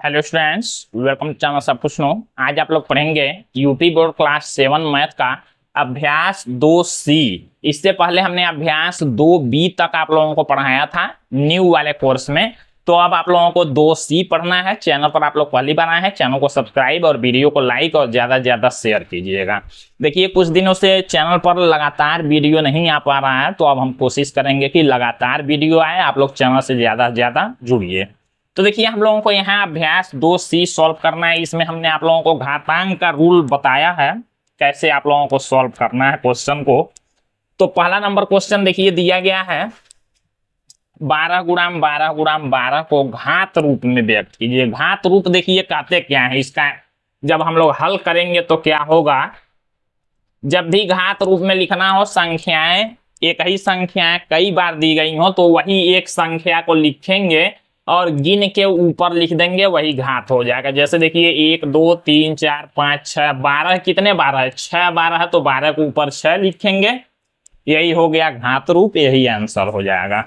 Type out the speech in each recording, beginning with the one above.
Hello students, welcome to channel सब कुछ no. आज आप लोग पढ़ेंगे यूपी बोर्ड क्लास 7 मैथ का अभ्यास 2C। इससे पहले हमने अभ्यास 2B तक आप लोगों को पढ़ाया था न्यू वाले कोर्स में। तो अब आप लोगों को 2C पढ़ना है। चैनल पर आप लोग पहली बार आए हैं, चैनल को सब्सक्राइब और वीडियो को लाइक और ज़्यादा से ज़्यादा शेयर कीजिएगा। देखिए, कुछ दिनों से चैनल पर लगातार वीडियो नहीं आ पा रहा है, तो अब हम कोशिश करेंगे कि लगातार वीडियो आए। आप लोग चैनल से ज़्यादा जुड़िए। तो देखिए, हम लोगों को यहाँ अभ्यास 2C सॉल्व करना है। इसमें हमने आप लोगों को घातांक का रूल बताया है, कैसे आप लोगों को सॉल्व करना है क्वेश्चन को। तो पहला नंबर क्वेश्चन देखिए दिया गया है 12 गुणाम 12 गुणाम 12 को घात रूप में व्यक्त कीजिए। घात रूप देखिए कहते क्या है, इसका जब हम लोग हल करेंगे तो क्या होगा। जब भी घात रूप में लिखना हो, संख्याएं एक ही संख्याएं कई बार दी गई हो तो वही एक संख्या को लिखेंगे और गिन के ऊपर लिख देंगे, वही घात हो जाएगा। जैसे देखिए 1 2 3 4 5 6 12, कितने 12 है? 6 12 है, तो 12 के ऊपर 6 लिखेंगे, यही हो गया घात रूप, यही आंसर हो जाएगा।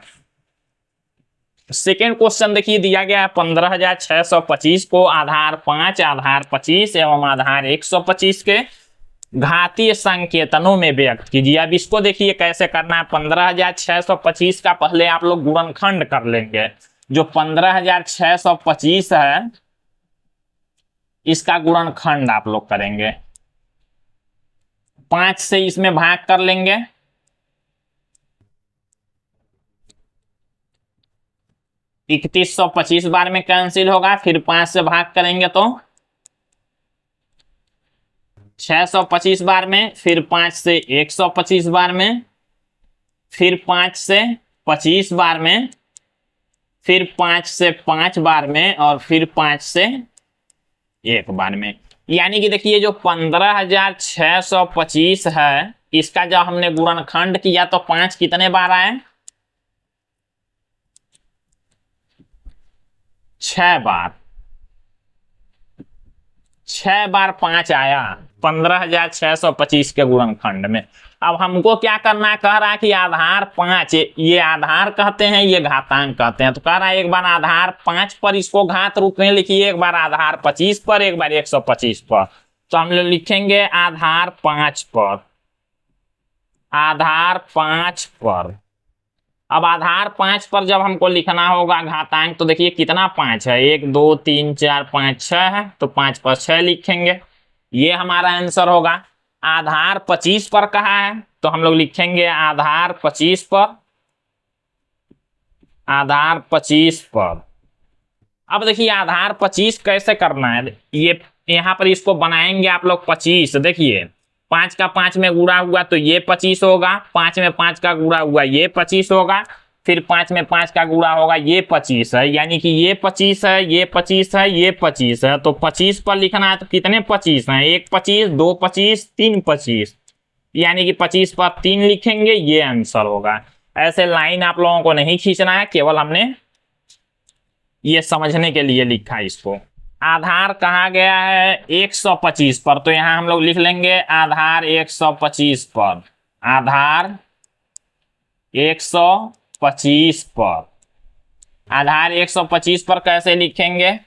सेकेंड क्वेश्चन देखिए दिया गया है 15,625 को आधार 5, आधार 25 एवं आधार 125 के घातीय संकेतनों में व्यक्त कीजिए। अब इसको देखिए कैसे करना है। 15,625 का पहले आप लोग गुणनखंड कर लेंगे। जो 15,625 है इसका गुणनखंड आप लोग करेंगे, 5 से इसमें भाग कर लेंगे। इकतीस 125 बार में कैंसिल होगा, फिर 5 से भाग करेंगे तो 625 बार में, फिर 5 से 125 बार में, फिर 5 से 25 बार में, फिर 5 से 5 बार में और फिर 5 से 1 बार में। यानी कि देखिए जो 15,625 है इसका जब हमने गुणनखंड किया तो 5 कितने बार आए? 6 बार। 6 बार 5 आया 15,625 के गुणनखंड में। अब हमको क्या करना है, कह रहा है कि आधार 5, ये आधार कहते हैं, ये घातांक कहते हैं। तो कह रहा है एक बार आधार 5 पर इसको घात रूप में लिखिए, एक बार आधार 25 पर, एक बार 125 पर। तो हम लोग लिखेंगे आधार 5 पर, आधार 5 पर। अब आधार 5 पर जब हमको लिखना होगा घातांक, तो देखिए कितना 5 है, 1 2 3 4 5 6 है, तो 5 पर 6 लिखेंगे, ये हमारा आंसर होगा। आधार 25 पर कहा है तो हम लोग लिखेंगे आधार 25 पर, आधार 25 पर। अब देखिए आधार 25 कैसे करना है, ये यहां पर इसको बनाएंगे आप लोग 25। देखिए 5 का 5 में गुणा हुआ तो ये 25 होगा, 5 में 5 का गुणा हुआ ये 25 होगा, फिर 5 में 5 का गुणा होगा ये 25 है। यानी कि ये 25 है, ये 25 है, ये 25 है। तो 25 पर लिखना है तो कितने 25 हैं? 1 25 2 25 3 25, यानी कि 25 पर 3 लिखेंगे, ये आंसर होगा। ऐसे लाइन आप लोगों को नहीं खींचना है, केवल हमने ये समझने के लिए लिखा इसको। आधार कहा गया है 125 पर, तो यहां हम लोग लिख लेंगे आधार 125 पर, आधार 125 पर। आधार 125 पर कैसे लिखेंगे?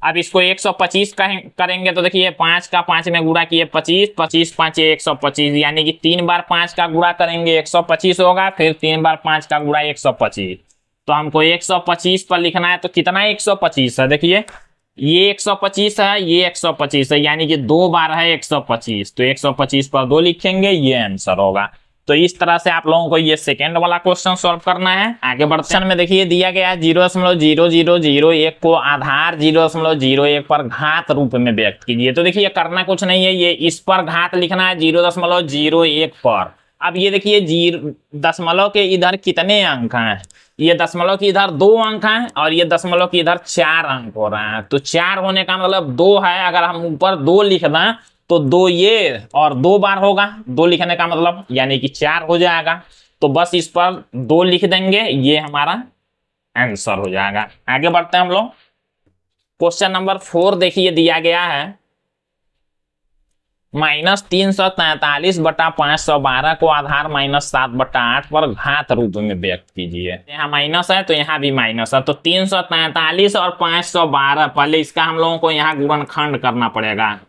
अब इसको 125 करेंगे तो देखिए 5 का 5 में गुणा किए 25, 25 5 125, यानी कि 3 बार 5 का गुणा करेंगे 125 होगा, फिर 3 बार 5 का गुणा 125। तो हमको 125 पर लिखना है, तो कितना 125 है? देखिए ये 125 है, ये 125 है, यानी कि 2 बार है 125, तो 125 पर 2 लिखेंगे, ये आंसर होगा। तो इस तरह से आप लोगों को ये सेकेंड वाला क्वेश्चन सॉल्व करना है। आगे बढ़ते हैं। में देखिए दिया गया है 0.0001 को आधार 0.01 पर घात रूप में व्यक्त कीजिए। तो देखिए करना कुछ नहीं है, ये इस पर घात लिखना है 0.01 पर। अब ये देखिए दशमलव के इधर कितने अंक हैं? ये दशमलव की इधर 2 अंक हैं और ये दशमलव की इधर 4 अंक हो रहे हैं। तो 4 होने का मतलब 2 है। अगर हम ऊपर 2 लिख दें तो 2 ये और 2 बार होगा, 2 लिखने का मतलब यानी कि 4 हो जाएगा। तो बस इस पर 2 लिख देंगे, ये हमारा आंसर हो जाएगा। आगे बढ़ते हैं हम लोग। क्वेश्चन नंबर 4 देखिए दिया गया है -343/512 को आधार -7/8 पर घात रूप में व्यक्त कीजिए। यहाँ माइनस है तो यहाँ भी माइनस है, तो 343 और 512, पहले इसका हम लोगों को यहाँ गुणनखंड करना पड़ेगा।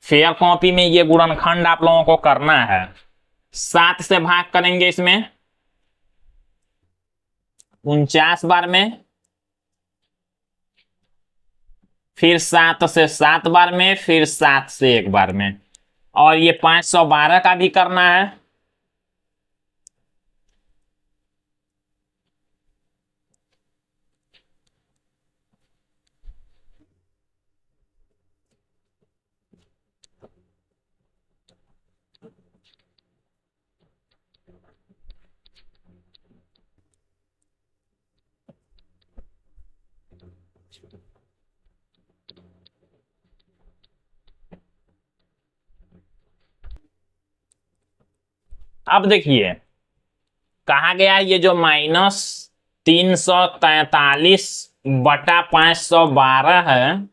फेयर कॉपी में ये गुणनखंड आप लोगों को करना है। 7 से भाग करेंगे इसमें 49 बार में, फिर 7 से 7 बार में, फिर 7 से 1 बार में, और ये 512 का भी करना है। अब देखिए कहा गया है ये जो -343/512 है,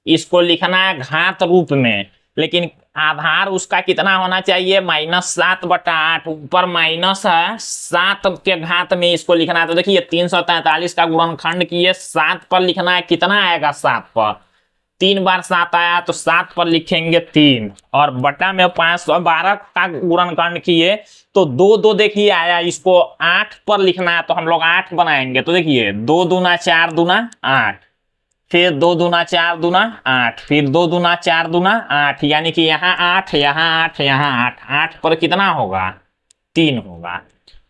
इसको लिखना है घात रूप में, लेकिन आधार उसका कितना होना चाहिए, -7/8। ऊपर माइनस है, 7 के घात में इसको लिखना है। तो देखिए 343 का गुणनखंड किए 7 पर लिखना है, कितना आएगा 7 पर, 3 बार 7 आया तो 7 पर लिखेंगे 3, और बटा में 512 का गुणनखंड किए तो 2 2 देखिए आया, इसको 8 पर लिखना है तो हम लोग 8 बनाएंगे। तो देखिए 2 दूना 4 दूना 8, फिर 2 दूना 4 दूना 8, फिर 2 दूना 4 दूना 8, यानी कि यहाँ 8, यहाँ 8, यहाँ 8, 8 पर कितना होगा, 3 होगा।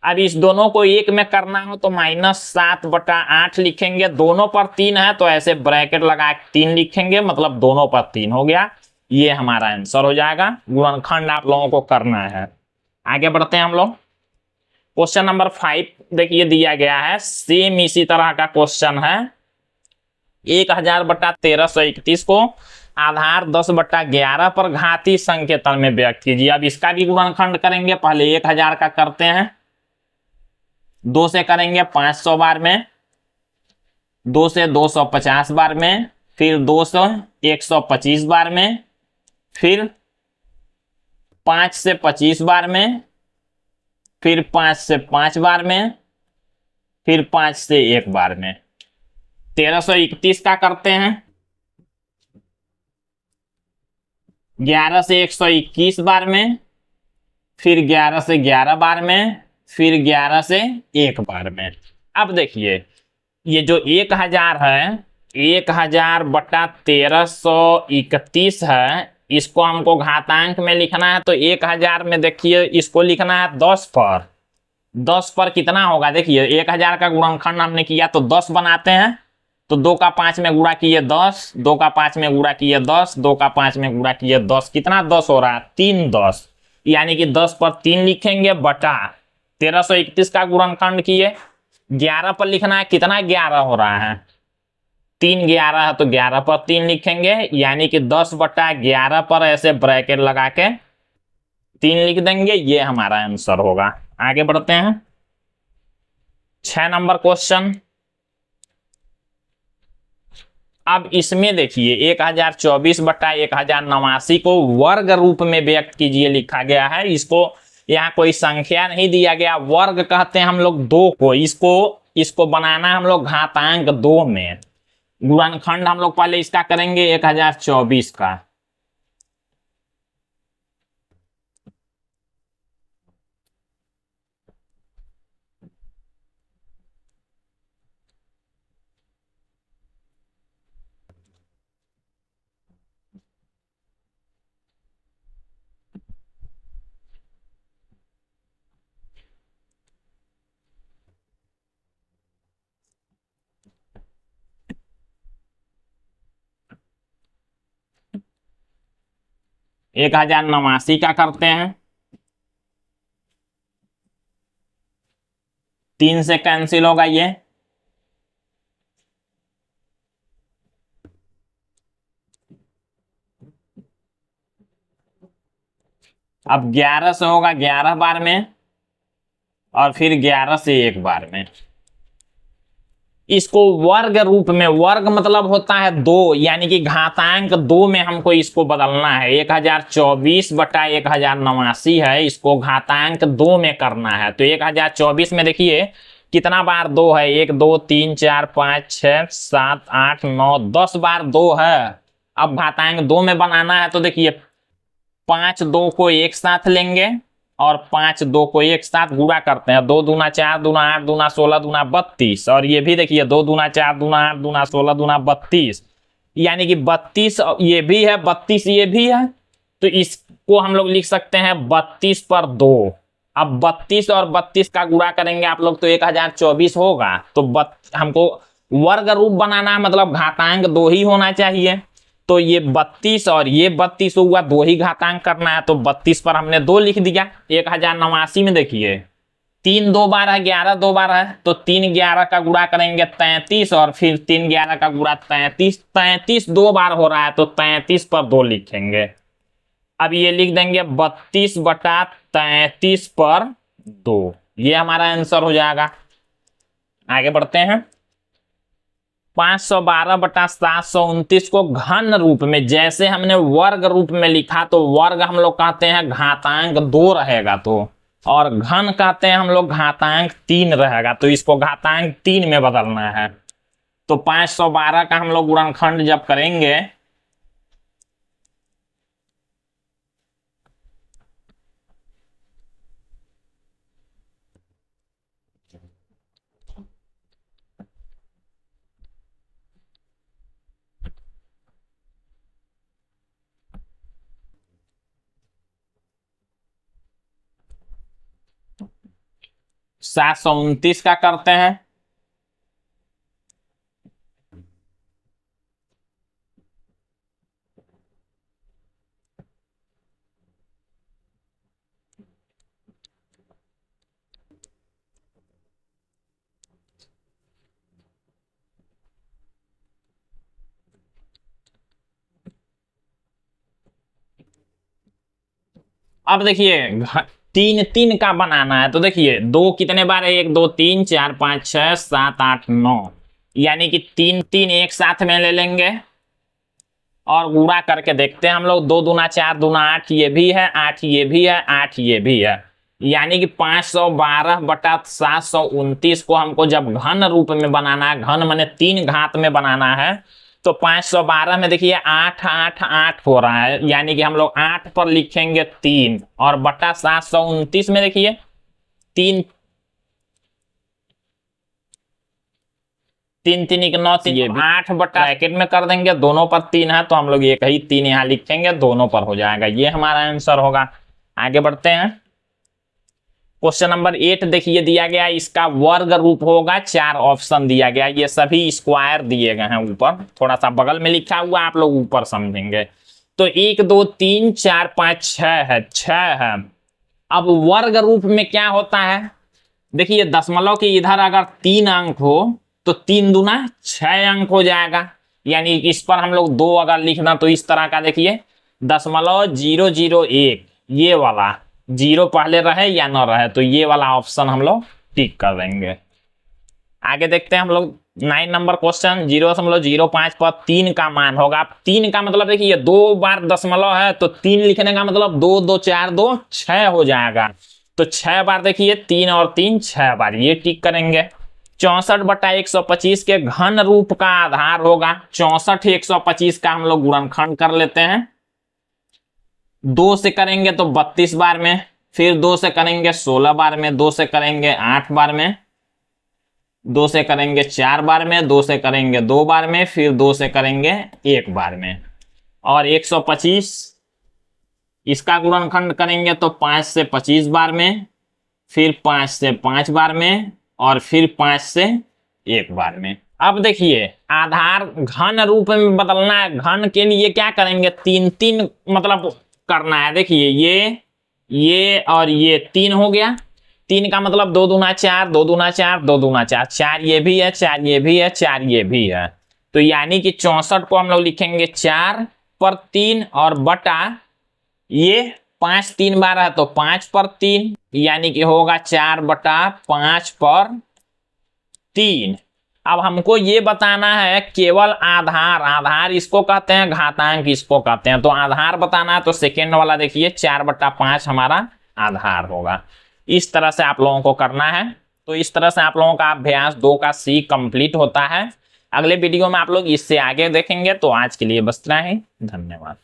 अब इस दोनों को एक में करना हो तो -7/8 लिखेंगे, दोनों पर 3 है तो ऐसे ब्रैकेट लगा के 3 लिखेंगे, मतलब दोनों पर 3 हो गया। ये हमारा आंसर हो जाएगा। गुणनखंड आप लोगों को करना है। आगे बढ़ते हैं हम लोग। क्वेश्चन नंबर 5 देखिए दिया गया है, सेम इसी तरह का क्वेश्चन है। 1000/1331 को आधार 10/11 पर घातीय संकेतन में व्यक्त कीजिए। अब इसका भी गुणनखंड करेंगे, पहले 1000 का करते हैं, 2 से करेंगे 500 बार में, 2 से 250 बार में, फिर 2 से 125 बार में, फिर 5 से 25 बार में, फिर 5 से 5 बार में, फिर 5 से 1 बार में। 1331 का करते हैं, 11 से 121 बार में, फिर 11 से 11 बार में, फिर 11 से 1 बार में। अब देखिए ये जो 1000 है, 1000/1331 है, इसको हमको घातांक में लिखना है। तो 1000 में देखिए इसको लिखना है 10 पर। 10 पर कितना होगा, देखिए 1000 का गुणनखंड हमने किया तो 10 बनाते हैं, तो 2 का 5 में गुणा किए 10, 2 का 5 में गुणा किए 10, 2 का 5 में गुणा किए 10, कितना 10 हो रहा है, 3 10, यानी कि 10 पर 3 लिखेंगे बटा 1331 का गुणनखंड किए। 11 पर लिखना है, कितना 11 हो रहा है, 3 11 है तो 11 पर 3 लिखेंगे, यानी कि 10/11 पर ऐसे ब्रैकेट लगा के 3 लिख देंगे। ये हमारा आंसर होगा। आगे बढ़ते हैं। 6 नंबर क्वेश्चन। अब इसमें देखिए 1024/1089 को वर्ग रूप में व्यक्त कीजिए लिखा गया है। इसको यहाँ कोई संख्या नहीं दिया गया, वर्ग कहते हैं हम लोग 2 को, इसको बनाना हम लोग घातांक 2 में। गुणनखंड हम लोग पहले इसका करेंगे 1024 का। एक 1089 का करते हैं, 3 से कैंसिल होगा ये, अब 11 से होगा 11 बार में, और फिर 11 से 1 बार में। इसको वर्ग रूप में, वर्ग मतलब होता है 2, यानी कि घातांक 2 में हमको इसको बदलना है। 1024 बटा 1089 है, इसको घातांक 2 में करना है। तो 1024 में देखिए कितना बार 2 है, 1 2 3 4 5 6 7 8 9 10 बार 2 है। अब घातांक 2 में बनाना है तो देखिए 5 2 को एक साथ लेंगे और 5 2 को एक साथ गुणा करते हैं। 2 दूना 4 दूना 8 दूना 16 दूना 32, और ये भी देखिए 2 दूना 4 दूना 8 दूना 16 दूना 32, यानी कि 32 ये भी है, 32 ये भी है। तो इसको हम लोग लिख सकते हैं 32 पर 2। अब 32 और 32 का गुणा करेंगे आप लोग तो 1024 होगा। तो हमको वर्ग रूप बनाना है, मतलब घातांक 2 ही होना चाहिए। तो ये 32 और ये 32 हुआ, 2 ही घातांक करना है, तो 32 पर हमने 2 लिख दिया। 1089 में देखिए 3 2 बार है, 11 2 बार है, तो 3 11 का गुणा करेंगे 33, और फिर 3 11 का गुणा 33। 33 2 बार हो रहा है तो 33 पर 2 लिखेंगे। अब ये लिख देंगे 32 बटा 33 पर 2, ये हमारा आंसर हो जाएगा। आगे बढ़ते हैं। 512 बटा 729 को घन रूप में, जैसे हमने वर्ग रूप में लिखा तो वर्ग हम लोग कहते हैं घातांक 2 रहेगा, तो और घन कहते हैं हम लोग घातांक 3 रहेगा, तो इसको घातांक 3 में बदलना है। तो 512 का हम लोग गुणनखंड जब करेंगे तो 729 का करते हैं। अब देखिए 3 3 का बनाना है, तो देखिए 2 कितने बार है, 1 2 3 4 5 6 7 8 9, यानी कि 3 3 एक साथ में ले लेंगे और गुणा करके देखते हैं हम लोग। 2 दूना 4 दूना 8, ये भी है 8, ये भी है 8, ये भी है, यानी कि 512 बटा 729 को हमको जब घन रूप में बनाना है, घन माने 3 घात में बनाना है, तो 512 में देखिए 8 8 8 हो रहा है, यानी कि हम लोग 8 पर लिखेंगे 3, और बटा 729 में देखिए 3 3 3 1 9, ये 8 बटा ब्रैकेट में कर देंगे, दोनों पर 3 है तो हम लोग एक ही 3 यहां लिखेंगे, दोनों पर हो जाएगा, ये हमारा आंसर होगा। आगे बढ़ते हैं। क्वेश्चन नंबर 8 देखिए दिया गया, इसका वर्ग रूप होगा, 4 ऑप्शन दिया गया, ये सभी स्क्वायर दिए गए हैं ऊपर, थोड़ा सा बगल में लिखा हुआ आप लोग ऊपर समझेंगे। तो 1 2 3 4 5 6 है, 6 है। अब वर्ग रूप में क्या होता है, देखिए दशमलव के इधर अगर 3 अंक हो तो 3 दूना 6 अंक हो जाएगा, यानी इस पर हम लोग 2 अगर लिखना तो इस तरह का देखिए 0.001, ये वाला 0 पहले रहे या न रहे, तो ये वाला ऑप्शन हम लोग टिक कर देंगे। आगे देखते हैं हम लोग 9 नंबर क्वेश्चन। 0.05 पर 3 का मान होगा। 3 का मतलब देखिए 2 बार दशमलव है, तो 3 लिखने का मतलब 2 2 4 2 6 हो जाएगा, तो 6 बार देखिए 3 और 3 6 बार, ये टिक करेंगे। 64 बटा 125 के घन रूप का आधार होगा। 64 125 का हम लोग गुणनखंड कर लेते हैं। 2 से करेंगे तो 32 बार में, फिर 2 से करेंगे 16 बार में, 2 से करेंगे 8 बार में, 2 से करेंगे 4 बार में, 2 से करेंगे 2 बार में, फिर 2 से करेंगे 1 बार में, और 125 इसका गुणनखंड करेंगे तो 5 से 25 बार में, फिर 5 से 5 बार में, और फिर 5 से 1 बार में। अब देखिए आधार घन रूप में बदलना है, घन के लिए क्या करेंगे 3 3 मतलब करना है। देखिए ये और ये 3 हो गया, 3 का मतलब 2 दूना 4 2 दूना 4 2 दूना 4, 4 ये भी है 4 ये भी है 4 ये भी है, तो यानी कि 64 को हम लोग लिखेंगे 4 पर 3, और बटा ये 5 3 बार है तो 5 पर 3, यानी कि होगा 4 बटा 5 पर 3, अब हमको ये बताना है केवल आधार, आधार इसको कहते हैं, घातांक इसको कहते हैं। तो आधार बताना है तो सेकेंड वाला देखिए 4/5 हमारा आधार होगा। इस तरह से आप लोगों को करना है। तो इस तरह से आप लोगों का अभ्यास 2 का सी कंप्लीट होता है। अगले वीडियो में आप लोग इससे आगे देखेंगे। तो आज के लिए बस इतना ही, धन्यवाद।